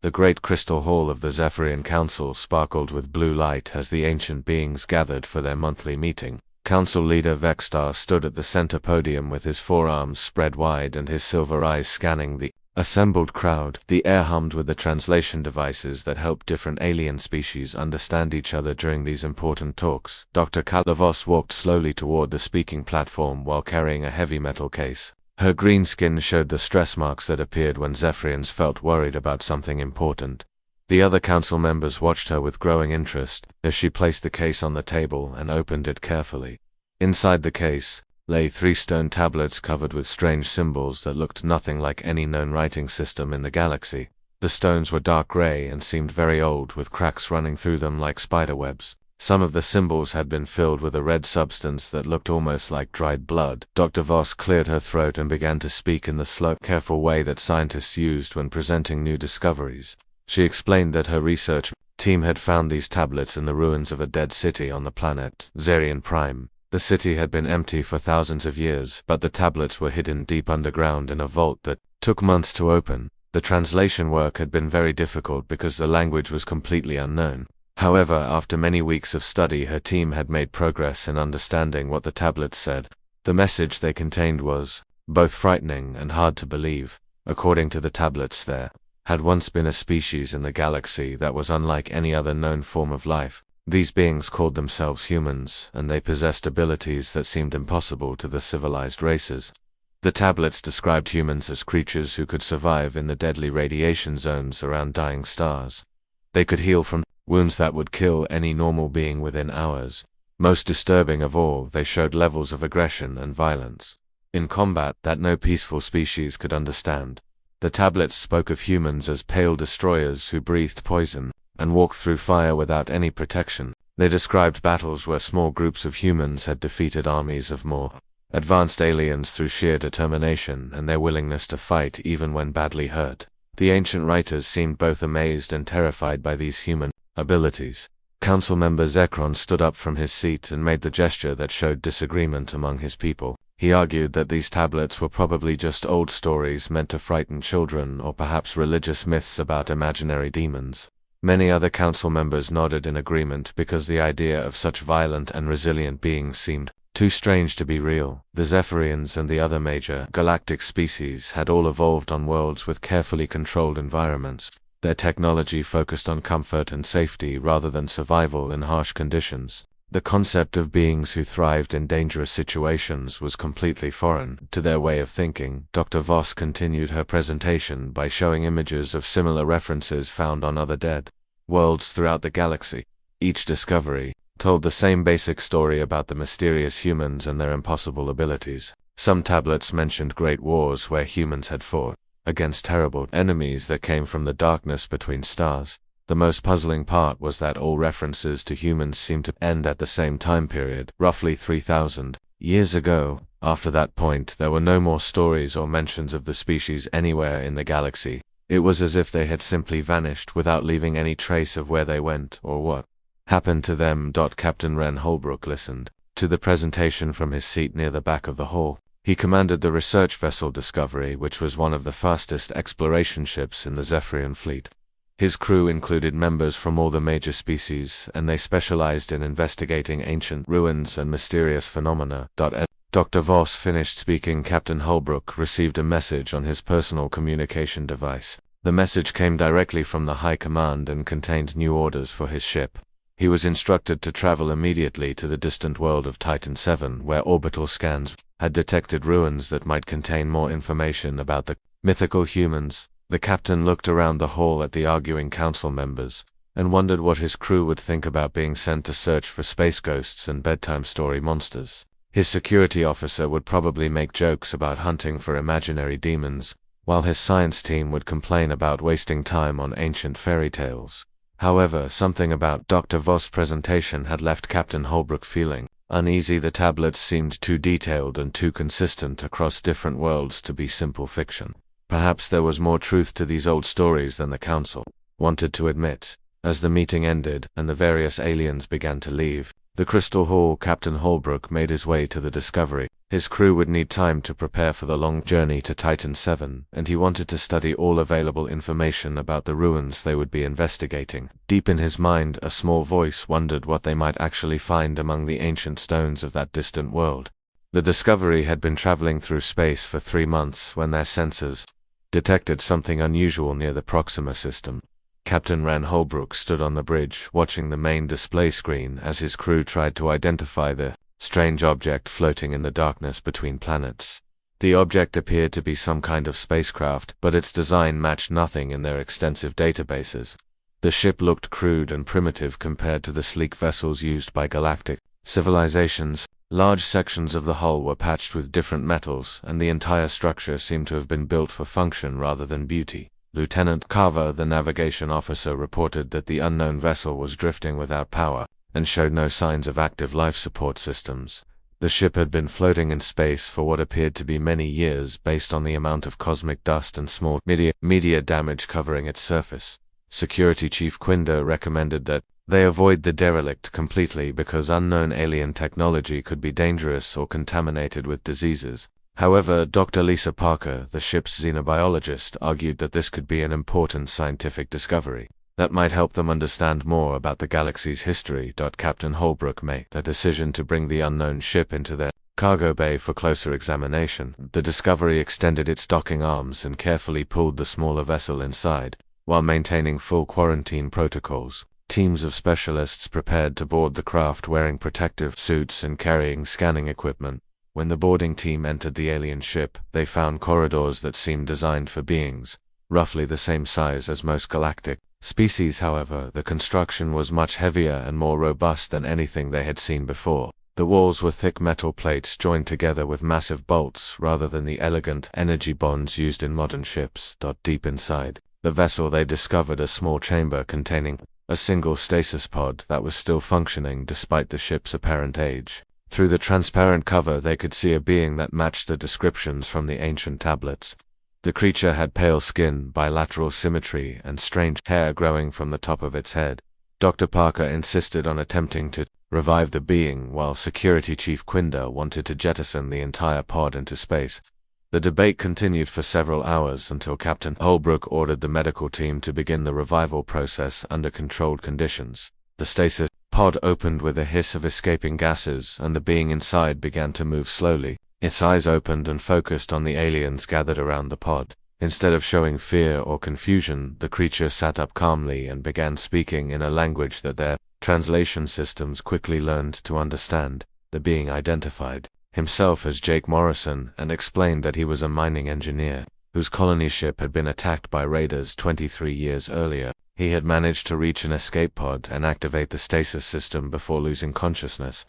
The great crystal hall of the Zephyrian Council sparkled with blue light as the ancient beings gathered for their monthly meeting. Council leader Vexstar stood at the center podium with his forearms spread wide and his silver eyes scanning the assembled crowd. The air hummed with the translation devices that helped different alien species understand each other during these important talks. Dr. Kalavos walked slowly toward the speaking platform while carrying a heavy metal case. Her green skin showed the stress marks that appeared when Zephyrians felt worried about something important. The other council members watched her with growing interest as she placed the case on the table and opened it carefully. Inside the case lay 3 stone tablets covered with strange symbols that looked nothing like any known writing system in the galaxy. The stones were dark gray and seemed very old, with cracks running through them like spiderwebs. Some of the symbols had been filled with a red substance that looked almost like dried blood. Dr. Voss cleared her throat and began to speak in the slow, careful way that scientists used when presenting new discoveries. She explained that her research team had found these tablets in the ruins of a dead city on the planet Zerion Prime. The city had been empty for thousands of years, but the tablets were hidden deep underground in a vault that took months to open. The translation work had been very difficult because the language was completely unknown. However, after many weeks of study, her team had made progress in understanding what the tablets said. The message they contained was both frightening and hard to believe. According to the tablets, there had once been a species in the galaxy that was unlike any other known form of life. These beings called themselves humans, and they possessed abilities that seemed impossible to the civilized races. The tablets described humans as creatures who could survive in the deadly radiation zones around dying stars. They could heal from wounds that would kill any normal being within hours. Most disturbing of all, they showed levels of aggression and violence in combat that no peaceful species could understand. The tablets spoke of humans as pale destroyers who breathed poison and walked through fire without any protection. They described battles where small groups of humans had defeated armies of more advanced aliens through sheer determination and their willingness to fight even when badly hurt. The ancient writers seemed both amazed and terrified by these human abilities. Council member Zekron stood up from his seat and made the gesture that showed disagreement among his people. He argued that these tablets were probably just old stories meant to frighten children, or perhaps religious myths about imaginary demons. Many other council members nodded in agreement because the idea of such violent and resilient beings seemed too strange to be real. The Zephyrians and the other major galactic species had all evolved on worlds with carefully controlled environments. Their technology focused on comfort and safety rather than survival in harsh conditions. The concept of beings who thrived in dangerous situations was completely foreign to their way of thinking. Dr. Voss continued her presentation by showing images of similar references found on other dead worlds throughout the galaxy. Each discovery told the same basic story about the mysterious humans and their impossible abilities. Some tablets mentioned great wars where humans had fought against terrible enemies that came from the darkness between stars. The most puzzling part was that all references to humans seemed to end at the same time period, roughly 3,000 years ago. After that point, there were no more stories or mentions of the species anywhere in the galaxy. It was as if they had simply vanished without leaving any trace of where they went or what happened to them. Captain Ren Holbrook listened to the presentation from his seat near the back of the hall. He commanded the research vessel Discovery, which was one of the fastest exploration ships in the Zephyrian fleet. His crew included members from all the major species, and they specialized in investigating ancient ruins and mysterious phenomena. As Dr. Voss finished speaking, Captain Holbrook received a message on his personal communication device. The message came directly from the High Command and contained new orders for his ship. He was instructed to travel immediately to the distant world of Titan 7, where orbital scans had detected ruins that might contain more information about the mythical humans. The captain looked around the hall at the arguing council members and wondered what his crew would think about being sent to search for space ghosts and bedtime story monsters. His security officer would probably make jokes about hunting for imaginary demons, while his science team would complain about wasting time on ancient fairy tales. However, something about Dr. Voss' presentation had left Captain Holbrook feeling uneasy. The tablets seemed too detailed and too consistent across different worlds to be simple fiction. Perhaps there was more truth to these old stories than the council wanted to admit. As the meeting ended and the various aliens began to leave, The Crystal Hall Captain Holbrook made his way to the Discovery. His crew would need time to prepare for the long journey to Titan 7, and he wanted to study all available information about the ruins they would be investigating. Deep in his mind, a small voice wondered what they might actually find among the ancient stones of that distant world. The Discovery had been traveling through space for 3 months when their sensors detected something unusual near the Proxima system. Captain Ran Holbrook stood on the bridge, watching the main display screen as his crew tried to identify the strange object floating in the darkness between planets. The object appeared to be some kind of spacecraft, but its design matched nothing in their extensive databases. The ship looked crude and primitive compared to the sleek vessels used by galactic civilizations. Large sections of the hull were patched with different metals, and the entire structure seemed to have been built for function rather than beauty. Lieutenant Carver, the navigation officer, reported that the unknown vessel was drifting without power, and showed no signs of active life support systems. The ship had been floating in space for what appeared to be many years based on the amount of cosmic dust and small media damage covering its surface. Security Chief Quinder recommended that they avoid the derelict completely because unknown alien technology could be dangerous or contaminated with diseases. However, Dr. Lisa Parker, the ship's xenobiologist, argued that this could be an important scientific discovery that might help them understand more about the galaxy's history. Captain Holbrook made the decision to bring the unknown ship into their cargo bay for closer examination. The Discovery extended its docking arms and carefully pulled the smaller vessel inside, while maintaining full quarantine protocols. Teams of specialists prepared to board the craft wearing protective suits and carrying scanning equipment. When the boarding team entered the alien ship, they found corridors that seemed designed for beings roughly the same size as most galactic species. However, the construction was much heavier and more robust than anything they had seen before. The walls were thick metal plates joined together with massive bolts rather than the elegant energy bonds used in modern ships. Deep inside the vessel, they discovered a small chamber containing a single stasis pod that was still functioning despite the ship's apparent age. Through the transparent cover, they could see a being that matched the descriptions from the ancient tablets. The creature had pale skin, bilateral symmetry, and strange hair growing from the top of its head. Dr. Parker insisted on attempting to revive the being, while Security Chief Quinder wanted to jettison the entire pod into space. The debate continued for several hours until Captain Holbrook ordered the medical team to begin the revival process under controlled conditions. The stasis pod opened with a hiss of escaping gases, and the being inside began to move slowly. Its eyes opened and focused on the aliens gathered around the pod. Instead of showing fear or confusion, the creature sat up calmly and began speaking in a language that their translation systems quickly learned to understand. The being identified himself as Jake Morrison and explained that he was a mining engineer whose colony ship had been attacked by raiders 23 years earlier. He had managed to reach an escape pod and activate the stasis system before losing consciousness.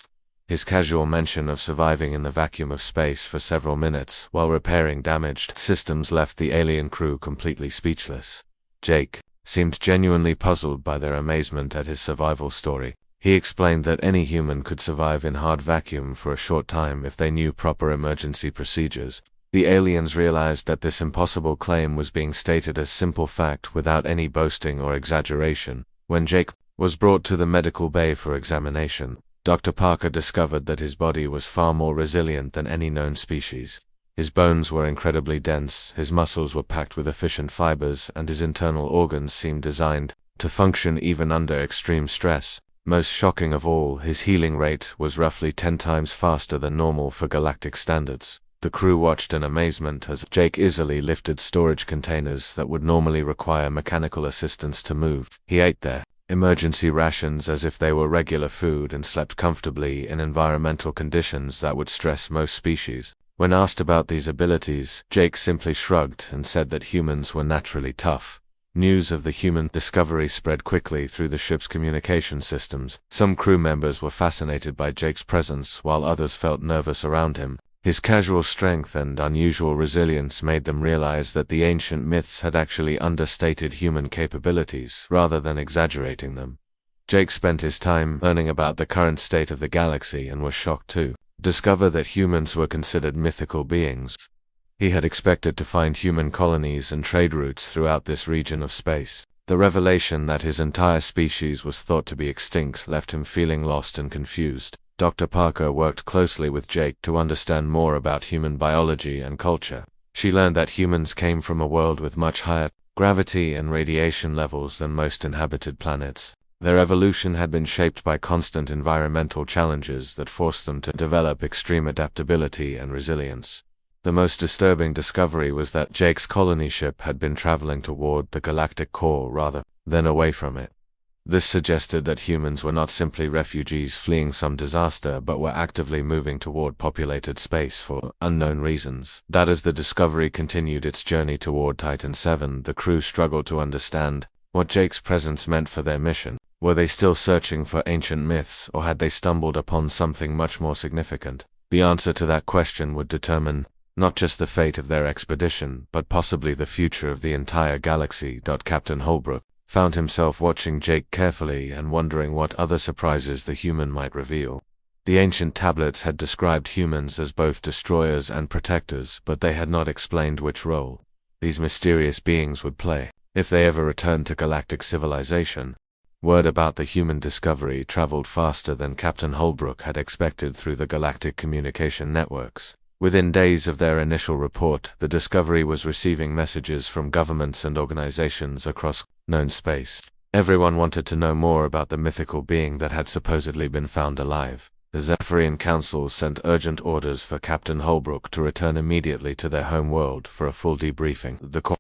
His casual mention of surviving in the vacuum of space for several minutes while repairing damaged systems left the alien crew completely speechless. Jake seemed genuinely puzzled by their amazement at his survival story. He explained that any human could survive in hard vacuum for a short time if they knew proper emergency procedures. The aliens realized that this impossible claim was being stated as simple fact without any boasting or exaggeration. When Jake was brought to the medical bay for examination, Dr. Parker discovered that his body was far more resilient than any known species. His bones were incredibly dense, his muscles were packed with efficient fibers, and his internal organs seemed designed to function even under extreme stress. Most shocking of all, his healing rate was roughly 10 times faster than normal for galactic standards. The crew watched in amazement as Jake easily lifted storage containers that would normally require mechanical assistance to move. He ate their emergency rations as if they were regular food and slept comfortably in environmental conditions that would stress most species. When asked about these abilities, Jake simply shrugged and said that humans were naturally tough. News of the human discovery spread quickly through the ship's communication systems. Some crew members were fascinated by Jake's presence, while others felt nervous around him. His casual strength and unusual resilience made them realize that the ancient myths had actually understated human capabilities rather than exaggerating them. Jake spent his time learning about the current state of the galaxy and was shocked to discover that humans were considered mythical beings. He had expected to find human colonies and trade routes throughout this region of space. The revelation that his entire species was thought to be extinct left him feeling lost and confused. Dr. Parker worked closely with Jake to understand more about human biology and culture. She learned that humans came from a world with much higher gravity and radiation levels than most inhabited planets. Their evolution had been shaped by constant environmental challenges that forced them to develop extreme adaptability and resilience. The most disturbing discovery was that Jake's colony ship had been traveling toward the galactic core rather than away from it. This suggested that humans were not simply refugees fleeing some disaster but were actively moving toward populated space for unknown reasons. That as the Discovery continued its journey toward Titan VII, the crew struggled to understand what Jake's presence meant for their mission. Were they still searching for ancient myths, or had they stumbled upon something much more significant? The answer to that question would determine not just the fate of their expedition, but possibly the future of the entire galaxy. Captain Holbrook found himself watching Jake carefully and wondering what other surprises the human might reveal. The ancient tablets had described humans as both destroyers and protectors, but they had not explained which role these mysterious beings would play if they ever returned to galactic civilization. Word about the human discovery traveled faster than Captain Holbrook had expected through the galactic communication networks. Within days of their initial report, the Discovery was receiving messages from governments and organizations across known space. Everyone wanted to know more about the mythical being that had supposedly been found alive. The Zephyrian Council sent urgent orders for Captain Holbrook to return immediately to their home world for a full debriefing. The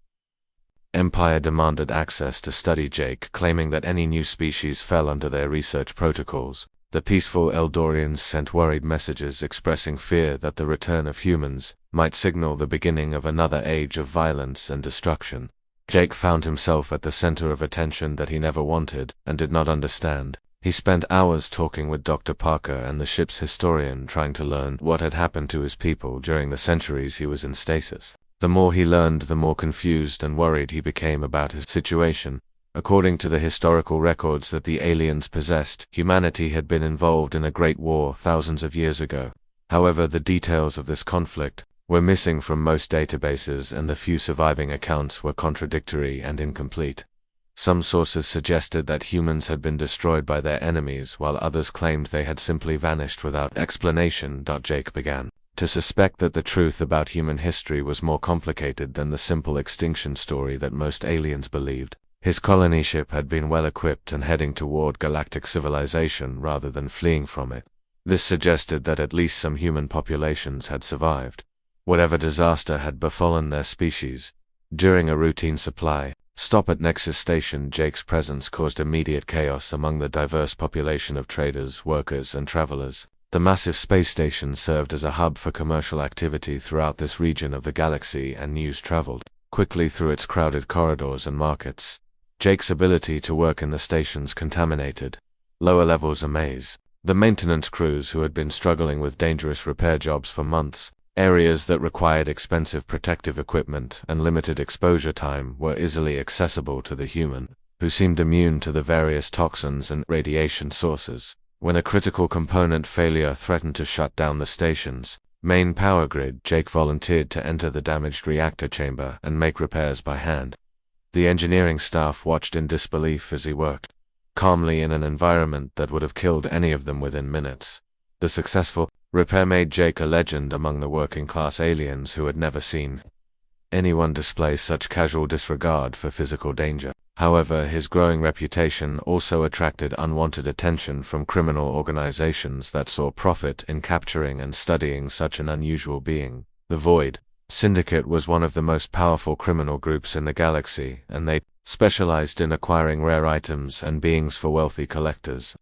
Empire demanded access to study Jake, claiming that any new species fell under their research protocols. The peaceful Eldorians sent worried messages expressing fear that the return of humans might signal the beginning of another age of violence and destruction. Jake found himself at the center of attention that he never wanted and did not understand. He spent hours talking with Dr. Parker and the ship's historian, trying to learn what had happened to his people during the centuries he was in stasis. The more he learned, the more confused and worried he became about his situation. According to the historical records that the aliens possessed, humanity had been involved in a great war thousands of years ago. However, the details of this conflict were missing from most databases, and the few surviving accounts were contradictory and incomplete. Some sources suggested that humans had been destroyed by their enemies, while others claimed they had simply vanished without explanation. Jake began to suspect that the truth about human history was more complicated than the simple extinction story that most aliens believed. His colony ship had been well equipped and heading toward galactic civilization rather than fleeing from it. This suggested that at least some human populations had survived whatever disaster had befallen their species. During a routine supply stop at Nexus Station, Jake's presence caused immediate chaos among the diverse population of traders, workers, and travelers. The massive space station served as a hub for commercial activity throughout this region of the galaxy, and news traveled quickly through its crowded corridors and markets. Jake's ability to work in the station's contaminated lower levels amaze the maintenance crews who had been struggling with dangerous repair jobs for months. Areas that required expensive protective equipment and limited exposure time were easily accessible to the human, who seemed immune to the various toxins and radiation sources. When a critical component failure threatened to shut down the station's main power grid, Jake volunteered to enter the damaged reactor chamber and make repairs by hand. The engineering staff watched in disbelief as he worked calmly in an environment that would have killed any of them within minutes. The successful repair made Jake a legend among the working-class aliens who had never seen anyone display such casual disregard for physical danger. However, his growing reputation also attracted unwanted attention from criminal organizations that saw profit in capturing and studying such an unusual being. The Void Syndicate was one of the most powerful criminal groups in the galaxy, and they specialized in acquiring rare items and beings for wealthy collectors.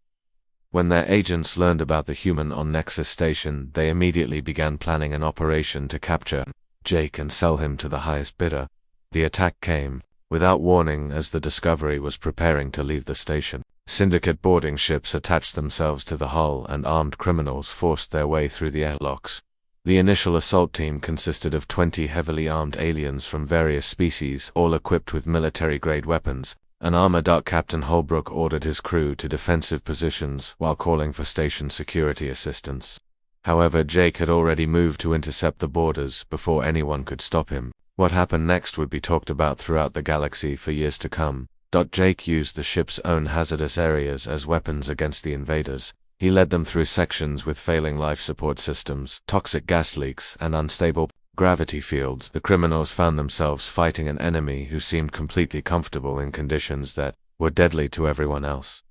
When their agents learned about the human on Nexus Station, they immediately began planning an operation to capture Jake and sell him to the highest bidder. The attack came without warning as the Discovery was preparing to leave the station. Syndicate boarding ships attached themselves to the hull, and armed criminals forced their way through the airlocks. The initial assault team consisted of 20 heavily armed aliens from various species, all equipped with military-grade weapons. An armored Captain Holbrook ordered his crew to defensive positions while calling for station security assistance. However, Jake had already moved to intercept the boarders before anyone could stop him. What happened next would be talked about throughout the galaxy for years to come. Jake used the ship's own hazardous areas as weapons against the invaders. He led them through sections with failing life support systems, toxic gas leaks, and unstable gravity fields. The criminals found themselves fighting an enemy who seemed completely comfortable in conditions that were deadly to everyone else.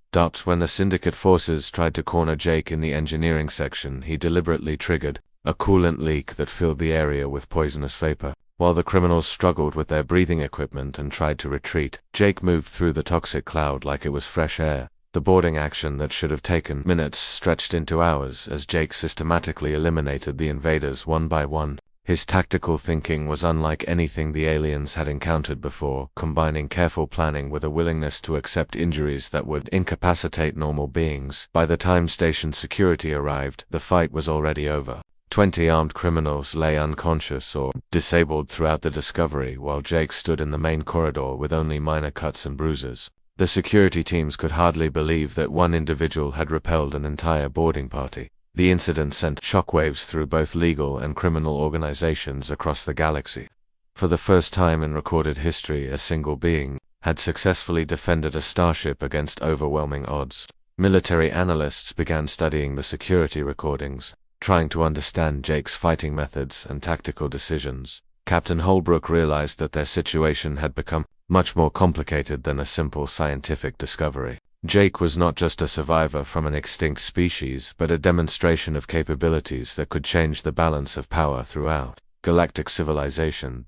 When the Syndicate forces tried to corner Jake in the engineering section, he deliberately triggered a coolant leak that filled the area with poisonous vapor. While the criminals struggled with their breathing equipment and tried to retreat, Jake moved through the toxic cloud like it was fresh air. The boarding action that should have taken minutes stretched into hours as Jake systematically eliminated the invaders one by one. His tactical thinking was unlike anything the aliens had encountered before, combining careful planning with a willingness to accept injuries that would incapacitate normal beings. By the time station security arrived, the fight was already over. 20 armed criminals lay unconscious or disabled throughout the Discovery, while Jake stood in the main corridor with only minor cuts and bruises. The security teams could hardly believe that one individual had repelled an entire boarding party. The incident sent shockwaves through both legal and criminal organizations across the galaxy. For the first time in recorded history, a single being had successfully defended a starship against overwhelming odds. Military analysts began studying the security recordings, trying to understand Jake's fighting methods and tactical decisions. Captain Holbrook realized that their situation had become much more complicated than a simple scientific discovery. Jake was not just a survivor from an extinct species, but a demonstration of capabilities that could change the balance of power throughout galactic civilization.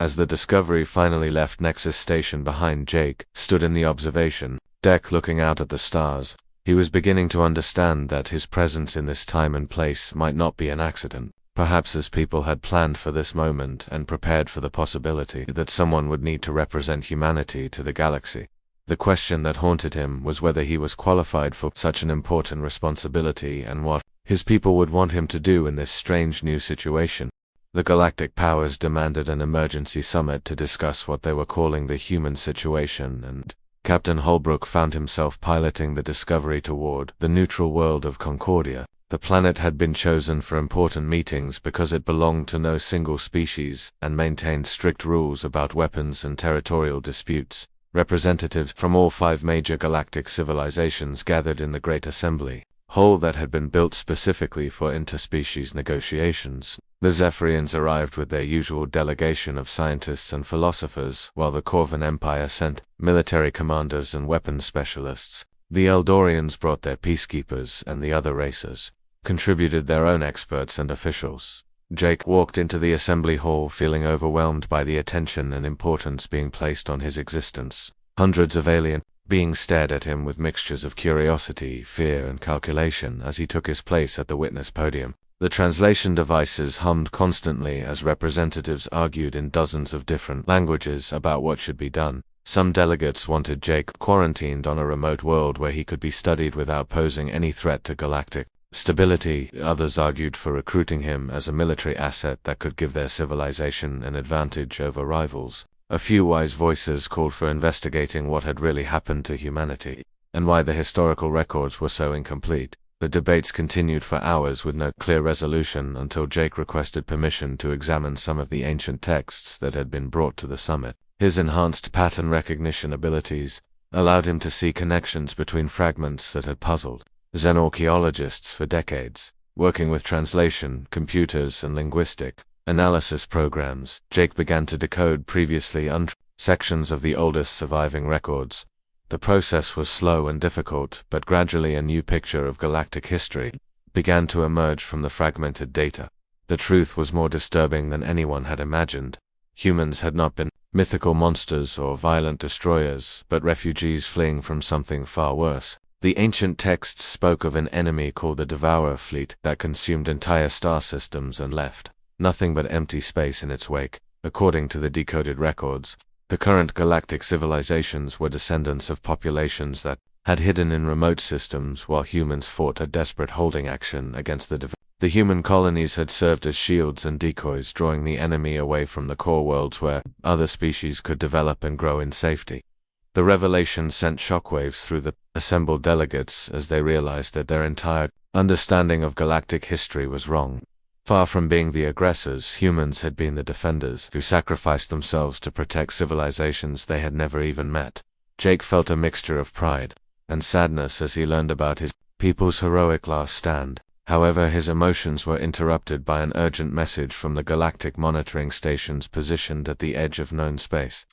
As the Discovery finally left Nexus Station behind, Jake stood in the observation deck looking out at the stars. He was beginning to understand that his presence in this time and place might not be an accident. Perhaps his people had planned for this moment and prepared for the possibility that someone would need to represent humanity to the galaxy. The question that haunted him was whether he was qualified for such an important responsibility and what his people would want him to do in this strange new situation. The galactic powers demanded an emergency summit to discuss what they were calling the human situation, and Captain Holbrook found himself piloting the Discovery toward the neutral world of Concordia. The planet had been chosen for important meetings because it belonged to no single species and maintained strict rules about weapons and territorial disputes. Representatives from all 5 major galactic civilizations gathered in the Great Assembly hall that had been built specifically for interspecies negotiations. The Zephyrians arrived with their usual delegation of scientists and philosophers, while the Corvan Empire sent military commanders and weapons specialists. The Eldorians brought their peacekeepers, and the other races contributed their own experts and officials. Jake walked into the assembly hall feeling overwhelmed by the attention and importance being placed on his existence. Hundreds of alien beings stared at him with mixtures of curiosity, fear, and calculation as he took his place at the witness podium. The translation devices hummed constantly as representatives argued in dozens of different languages about what should be done. Some delegates wanted Jake quarantined on a remote world where he could be studied without posing any threat to galactic stability. Others argued for recruiting him as a military asset that could give their civilization an advantage over rivals. A few wise voices called for investigating what had really happened to humanity, and why the historical records were so incomplete. The debates continued for hours with no clear resolution until Jake requested permission to examine some of the ancient texts that had been brought to the summit. His enhanced pattern recognition abilities allowed him to see connections between fragments that had puzzled xenarchaeologists for decades. Working with translation, computers, and linguistic analysis programs, Jake began to decode previously untracked sections of the oldest surviving records. The process was slow and difficult, but gradually a new picture of galactic history began to emerge from the fragmented data. The truth was more disturbing than anyone had imagined. Humans had not been mythical monsters or violent destroyers, but refugees fleeing from something far worse. The ancient texts spoke of an enemy called the Devourer fleet that consumed entire star systems and left nothing but empty space in its wake. According to the decoded records, the current galactic civilizations were descendants of populations that had hidden in remote systems while humans fought a desperate holding action against the Devourer. The human colonies had served as shields and decoys, drawing the enemy away from the core worlds where other species could develop and grow in safety. The revelation sent shockwaves through the assembled delegates as they realized that their entire understanding of galactic history was wrong. Far from being the aggressors, humans had been the defenders who sacrificed themselves to protect civilizations they had never even met. Jake felt a mixture of pride and sadness as he learned about his people's heroic last stand. However, his emotions were interrupted by an urgent message from the galactic monitoring stations positioned at the edge of known space.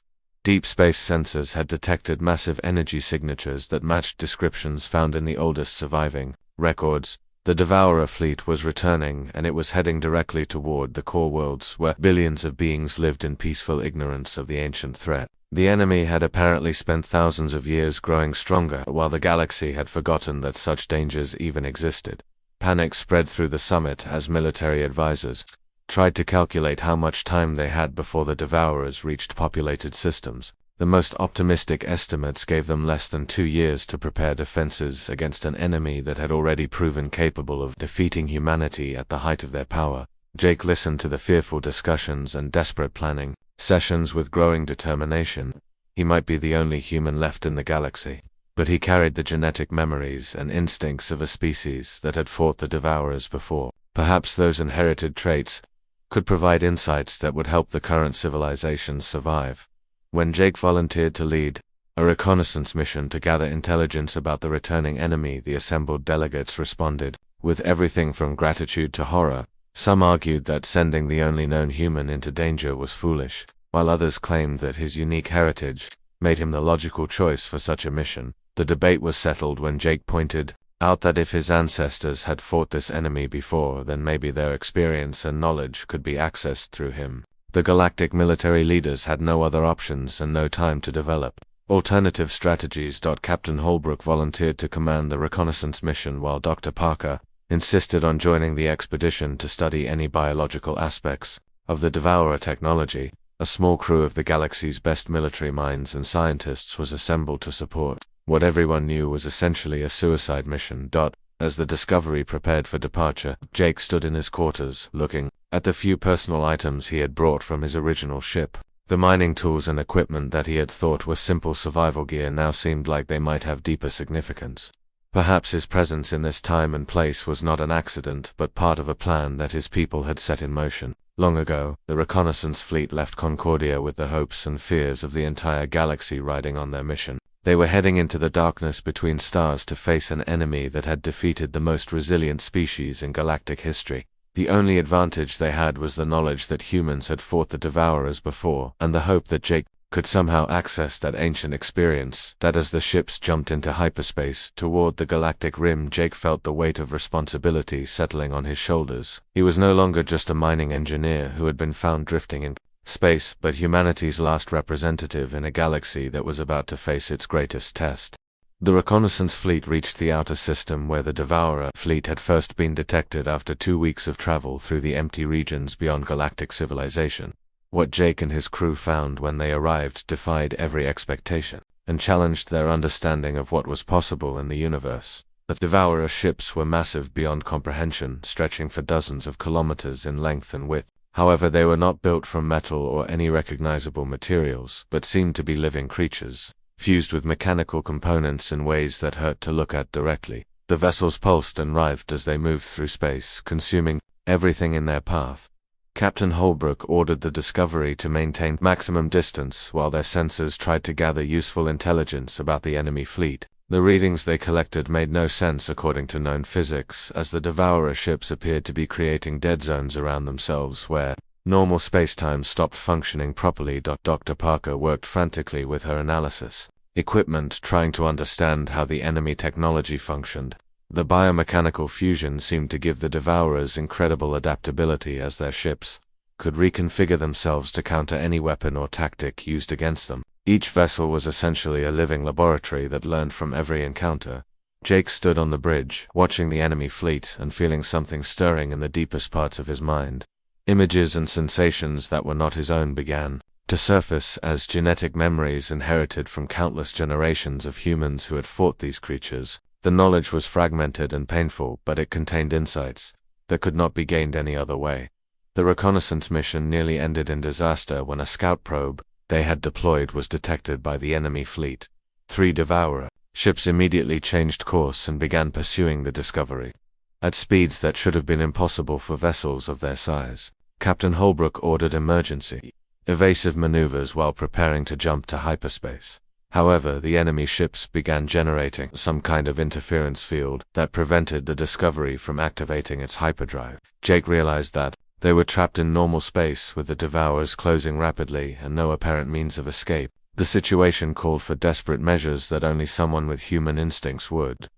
Deep space sensors had detected massive energy signatures that matched descriptions found in the oldest surviving records. The Devourer fleet was returning, and it was heading directly toward the core worlds where billions of beings lived in peaceful ignorance of the ancient threat. The enemy had apparently spent thousands of years growing stronger, while the galaxy had forgotten that such dangers even existed. Panic spread through the summit as military advisors tried to calculate how much time they had before the Devourers reached populated systems. The most optimistic estimates gave them less than 2 years to prepare defenses against an enemy that had already proven capable of defeating humanity at the height of their power. Jake listened to the fearful discussions and desperate planning sessions with growing determination. He might be the only human left in the galaxy, but he carried the genetic memories and instincts of a species that had fought the Devourers before. Perhaps those inherited traits could provide insights that would help the current civilizations survive. When Jake volunteered to lead a reconnaissance mission to gather intelligence about the returning enemy, the assembled delegates responded with everything from gratitude to horror. Some argued that sending the only known human into danger was foolish, while others claimed that his unique heritage made him the logical choice for such a mission. The debate was settled when Jake pointed out that if his ancestors had fought this enemy before, then maybe their experience and knowledge could be accessed through him. The galactic military leaders had no other options and no time to develop alternative strategies. Captain Holbrook volunteered to command the reconnaissance mission, while Dr. Parker insisted on joining the expedition to study any biological aspects of the Devourer technology. A small crew of the galaxy's best military minds and scientists was assembled to support what everyone knew was essentially a suicide mission. As the Discovery prepared for departure, Jake stood in his quarters, looking at the few personal items he had brought from his original ship. The mining tools and equipment that he had thought were simple survival gear now seemed like they might have deeper significance. Perhaps his presence in this time and place was not an accident, but part of a plan that his people had set in motion. Long ago, the reconnaissance fleet left Concordia with the hopes and fears of the entire galaxy riding on their mission. They were heading into the darkness between stars to face an enemy that had defeated the most resilient species in galactic history. The only advantage they had was the knowledge that humans had fought the Devourers before, and the hope that Jake could somehow access that ancient experience. That as the ships jumped into hyperspace toward the galactic rim, Jake felt the weight of responsibility settling on his shoulders. He was no longer just a mining engineer who had been found drifting in space, but humanity's last representative in a galaxy that was about to face its greatest test. The reconnaissance fleet reached the outer system where the Devourer fleet had first been detected after 2 weeks of travel through the empty regions beyond galactic civilization. What Jake and his crew found when they arrived defied every expectation, and challenged their understanding of what was possible in the universe. The Devourer ships were massive beyond comprehension, stretching for dozens of kilometers in length and width. However, they were not built from metal or any recognizable materials, but seemed to be living creatures, fused with mechanical components in ways that hurt to look at directly. The vessels pulsed and writhed as they moved through space, consuming everything in their path. Captain Holbrook ordered the Discovery to maintain maximum distance while their sensors tried to gather useful intelligence about the enemy fleet. The readings they collected made no sense according to known physics, as the Devourer ships appeared to be creating dead zones around themselves where normal spacetime stopped functioning properly. Dr. Parker worked frantically with her analysis equipment, trying to understand how the enemy technology functioned. The biomechanical fusion seemed to give the Devourers incredible adaptability, as their ships could reconfigure themselves to counter any weapon or tactic used against them. Each vessel was essentially a living laboratory that learned from every encounter. Jake stood on the bridge, watching the enemy fleet and feeling something stirring in the deepest parts of his mind. Images and sensations that were not his own began to surface as genetic memories inherited from countless generations of humans who had fought these creatures. The knowledge was fragmented and painful, but it contained insights that could not be gained any other way. The reconnaissance mission nearly ended in disaster when a scout probe they had deployed was detected by the enemy fleet. 3 Devourer ships immediately changed course and began pursuing the Discovery at speeds that should have been impossible for vessels of their size. Captain Holbrook ordered emergency evasive maneuvers while preparing to jump to hyperspace. However, the enemy ships began generating some kind of interference field that prevented the Discovery from activating its hyperdrive. Jake realized that they were trapped in normal space with the Devourers closing rapidly and no apparent means of escape. The situation called for desperate measures that only someone with human instincts would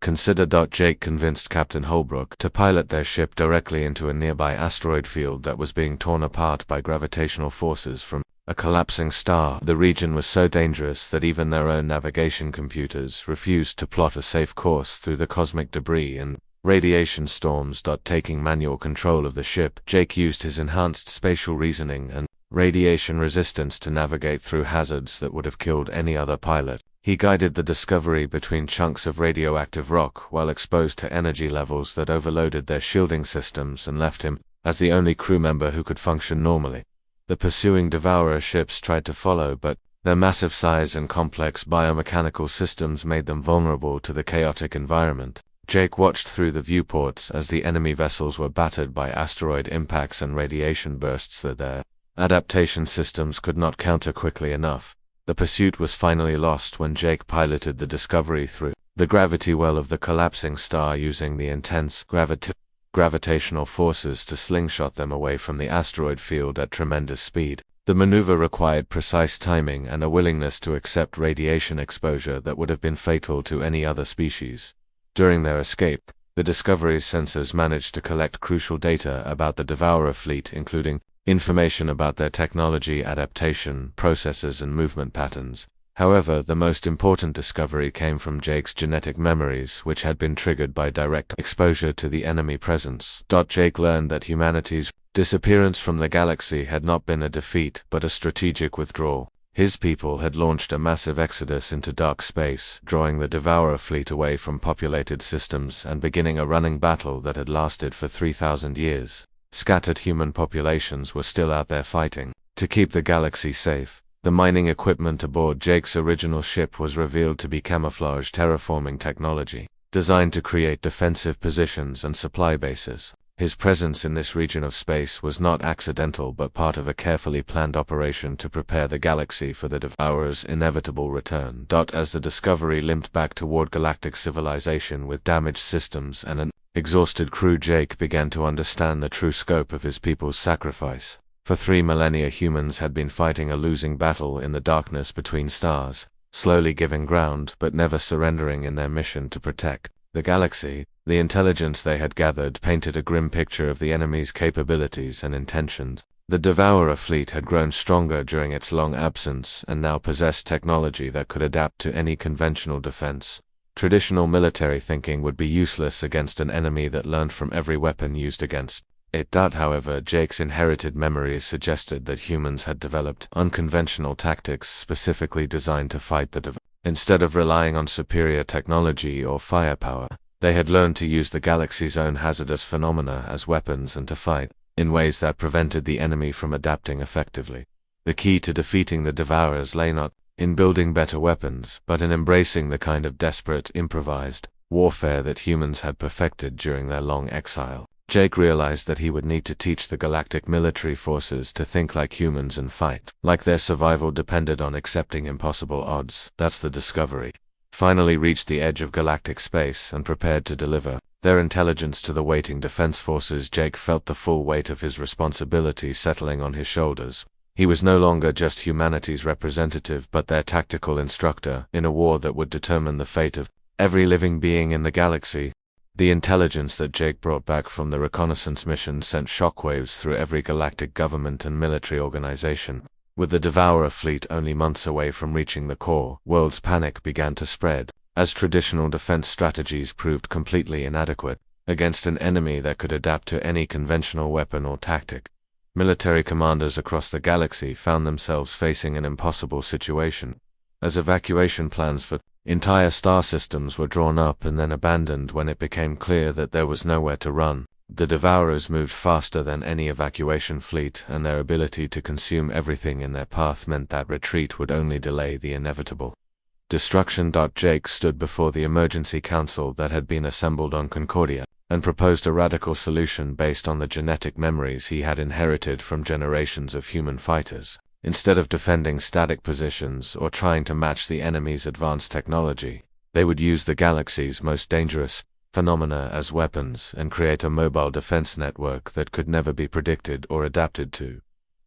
consider. Jake convinced Captain Holbrook to pilot their ship directly into a nearby asteroid field that was being torn apart by gravitational forces from a collapsing star. The region was so dangerous that even their own navigation computers refused to plot a safe course through the cosmic debris and radiation storms. Taking manual control of the ship, Jake used his enhanced spatial reasoning and radiation resistance to navigate through hazards that would have killed any other pilot. He guided the Discovery between chunks of radioactive rock while exposed to energy levels that overloaded their shielding systems and left him as the only crew member who could function normally. The pursuing Devourer ships tried to follow, but their massive size and complex biomechanical systems made them vulnerable to the chaotic environment. Jake watched through the viewports as the enemy vessels were battered by asteroid impacts and radiation bursts that their adaptation systems could not counter quickly enough. The pursuit was finally lost when Jake piloted the Discovery through the gravity well of the collapsing star, using the intense gravitational forces to slingshot them away from the asteroid field at tremendous speed. The maneuver required precise timing and a willingness to accept radiation exposure that would have been fatal to any other species. During their escape, the Discovery's sensors managed to collect crucial data about the Devourer fleet, including information about their technology, adaptation, processes, and movement patterns. However, the most important discovery came from Jake's genetic memories, which had been triggered by direct exposure to the enemy presence. Jake learned that humanity's disappearance from the galaxy had not been a defeat, but a strategic withdrawal. His people had launched a massive exodus into dark space, drawing the Devourer fleet away from populated systems and beginning a running battle that had lasted for 3,000 years. Scattered human populations were still out there fighting to keep the galaxy safe. The mining equipment aboard Jake's original ship was revealed to be camouflage terraforming technology, designed to create defensive positions and supply bases. His presence in this region of space was not accidental but part of a carefully planned operation to prepare the galaxy for the Devourer's inevitable return. As the Discovery limped back toward galactic civilization with damaged systems and an exhausted crew, Jake began to understand the true scope of his people's sacrifice. For 3 millennia, humans had been fighting a losing battle in the darkness between stars, slowly giving ground but never surrendering in their mission to protect the galaxy. The intelligence they had gathered painted a grim picture of the enemy's capabilities and intentions. The Devourer fleet had grown stronger during its long absence and now possessed technology that could adapt to any conventional defense. Traditional military thinking would be useless against an enemy that learned from every weapon used against it. However, Jake's inherited memories suggested that humans had developed unconventional tactics specifically designed to fight the Devourers. Instead of relying on superior technology or firepower, they had learned to use the galaxy's own hazardous phenomena as weapons and to fight in ways that prevented the enemy from adapting effectively. The key to defeating the Devourers lay not in building better weapons, but in embracing the kind of desperate, improvised warfare that humans had perfected during their long exile. Jake realized that he would need to teach the galactic military forces to think like humans and fight like their survival depended on accepting impossible odds. The Discovery finally reached the edge of galactic space and prepared to deliver their intelligence to the waiting defense forces. Jake felt the full weight of his responsibility settling on his shoulders. He was no longer just humanity's representative but their tactical instructor in a war that would determine the fate of every living being in the galaxy. The intelligence that Jake brought back from the reconnaissance mission sent shockwaves through every galactic government and military organization. With the Devourer fleet only months away from reaching the core, world's panic began to spread, as traditional defense strategies proved completely inadequate against an enemy that could adapt to any conventional weapon or tactic. Military commanders across the galaxy found themselves facing an impossible situation, as evacuation plans for entire star systems were drawn up and then abandoned when it became clear that there was nowhere to run. The Devourers moved faster than any evacuation fleet, and their ability to consume everything in their path meant that retreat would only delay the inevitable destruction. Jake stood before the emergency council that had been assembled on Concordia, and proposed a radical solution based on the genetic memories he had inherited from generations of human fighters. Instead of defending static positions or trying to match the enemy's advanced technology, they would use the galaxy's most dangerous phenomena as weapons and create a mobile defense network that could never be predicted or adapted to.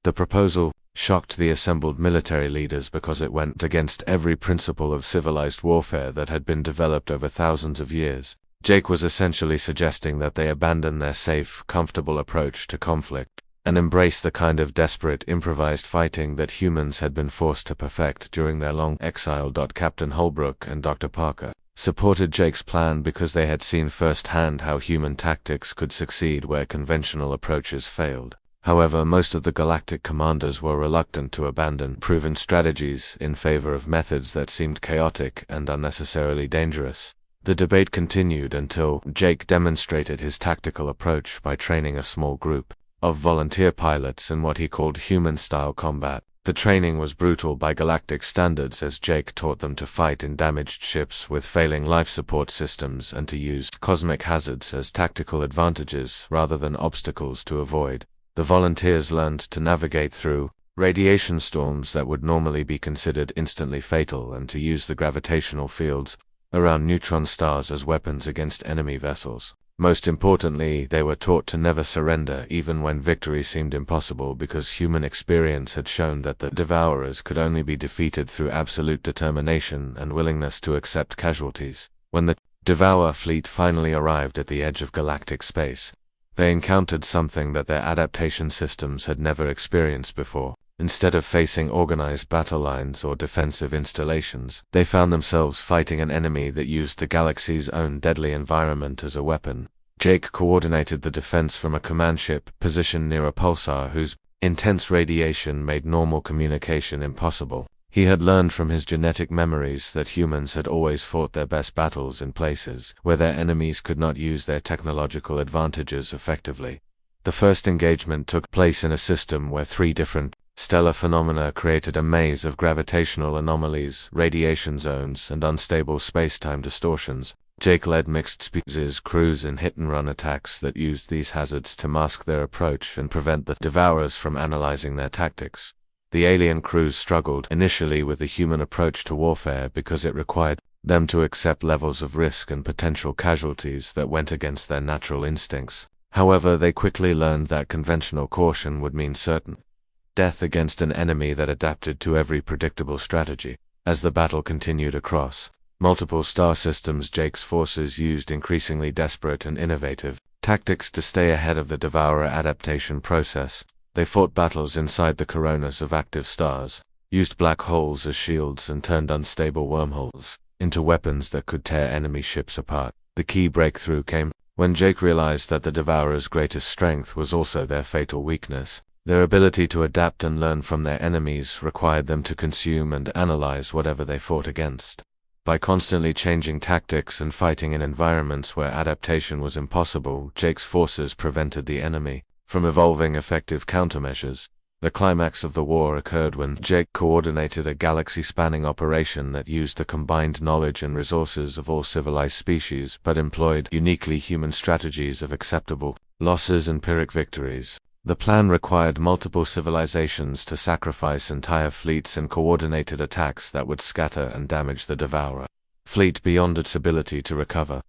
The proposal shocked the assembled military leaders because it went against every principle of civilized warfare that had been developed over thousands of years. Jake was essentially suggesting that they abandon their safe, comfortable approach to conflict and embrace the kind of desperate, improvised fighting that humans had been forced to perfect during their long exile. Captain Holbrook and Dr. Parker supported Jake's plan because they had seen firsthand how human tactics could succeed where conventional approaches failed. However, most of the galactic commanders were reluctant to abandon proven strategies in favor of methods that seemed chaotic and unnecessarily dangerous. The debate continued until Jake demonstrated his tactical approach by training a small group of volunteer pilots in what he called human-style combat. The training was brutal by galactic standards as Jake taught them to fight in damaged ships with failing life support systems and to use cosmic hazards as tactical advantages rather than obstacles to avoid. The volunteers learned to navigate through radiation storms that would normally be considered instantly fatal and to use the gravitational fields around neutron stars as weapons against enemy vessels. Most importantly, they were taught to never surrender even when victory seemed impossible because human experience had shown that the Devourers could only be defeated through absolute determination and willingness to accept casualties. When the Devour fleet finally arrived at the edge of galactic space, they encountered something that their adaptation systems had never experienced before. Instead of facing organized battle lines or defensive installations, they found themselves fighting an enemy that used the galaxy's own deadly environment as a weapon. Jake coordinated the defense from a command ship positioned near a pulsar whose intense radiation made normal communication impossible. He had learned from his genetic memories that humans had always fought their best battles in places where their enemies could not use their technological advantages effectively. The first engagement took place in a system where three different stellar phenomena created a maze of gravitational anomalies, radiation zones, and unstable space-time distortions. Jake led mixed species crews in hit-and-run attacks that used these hazards to mask their approach and prevent the Devourers from analyzing their tactics. The alien crews struggled initially with the human approach to warfare because it required them to accept levels of risk and potential casualties that went against their natural instincts. However, they quickly learned that conventional caution would mean certain death against an enemy that adapted to every predictable strategy. As the battle continued across multiple star systems, Jake's forces used increasingly desperate and innovative tactics to stay ahead of the Devourer adaptation process. They fought battles inside the coronas of active stars, used black holes as shields, and turned unstable wormholes into weapons that could tear enemy ships apart. The key breakthrough came when Jake realized that the Devourer's greatest strength was also their fatal weakness. Their ability to adapt and learn from their enemies required them to consume and analyze whatever they fought against. By constantly changing tactics and fighting in environments where adaptation was impossible, Jake's forces prevented the enemy from evolving effective countermeasures. The climax of the war occurred when Jake coordinated a galaxy-spanning operation that used the combined knowledge and resources of all civilized species but employed uniquely human strategies of acceptable losses and Pyrrhic victories. The plan required multiple civilizations to sacrifice entire fleets in coordinated attacks that would scatter and damage the Devourer fleet beyond its ability to recover.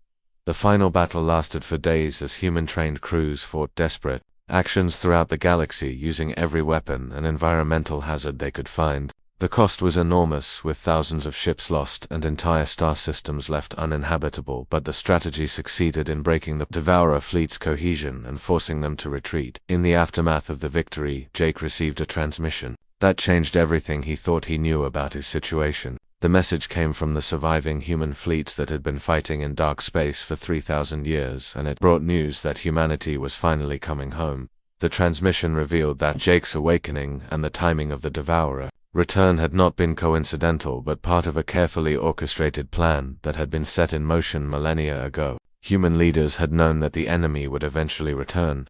The final battle lasted for days as human-trained crews fought desperate actions throughout the galaxy using every weapon and environmental hazard they could find. The cost was enormous, with thousands of ships lost and entire star systems left uninhabitable, but the strategy succeeded in breaking the Devourer fleet's cohesion and forcing them to retreat. In the aftermath of the victory, Jake received a transmission that changed everything he thought he knew about his situation. The message came from the surviving human fleets that had been fighting in dark space for 3,000 years, and it brought news that humanity was finally coming home. The transmission revealed that Jake's awakening and the timing of the Devourer return had not been coincidental but part of a carefully orchestrated plan that had been set in motion millennia ago. Human leaders had known that the enemy would eventually return,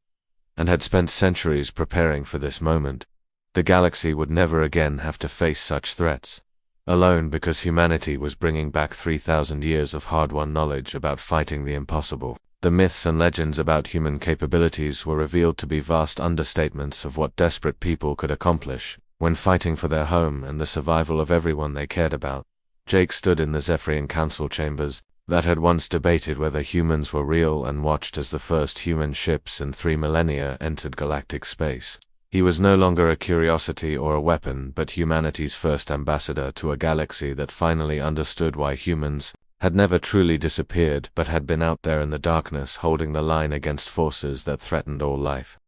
and had spent centuries preparing for this moment. The galaxy would never again have to face such threats alone because humanity was bringing back 3,000 years of hard-won knowledge about fighting the impossible. The myths and legends about human capabilities were revealed to be vast understatements of what desperate people could accomplish. When fighting for their home and the survival of everyone they cared about, Jake stood in the Zephyrian Council chambers that had once debated whether humans were real and watched as the first human ships in 3 millennia entered galactic space. He was no longer a curiosity or a weapon, but humanity's first ambassador to a galaxy that finally understood why humans had never truly disappeared but had been out there in the darkness holding the line against forces that threatened all life.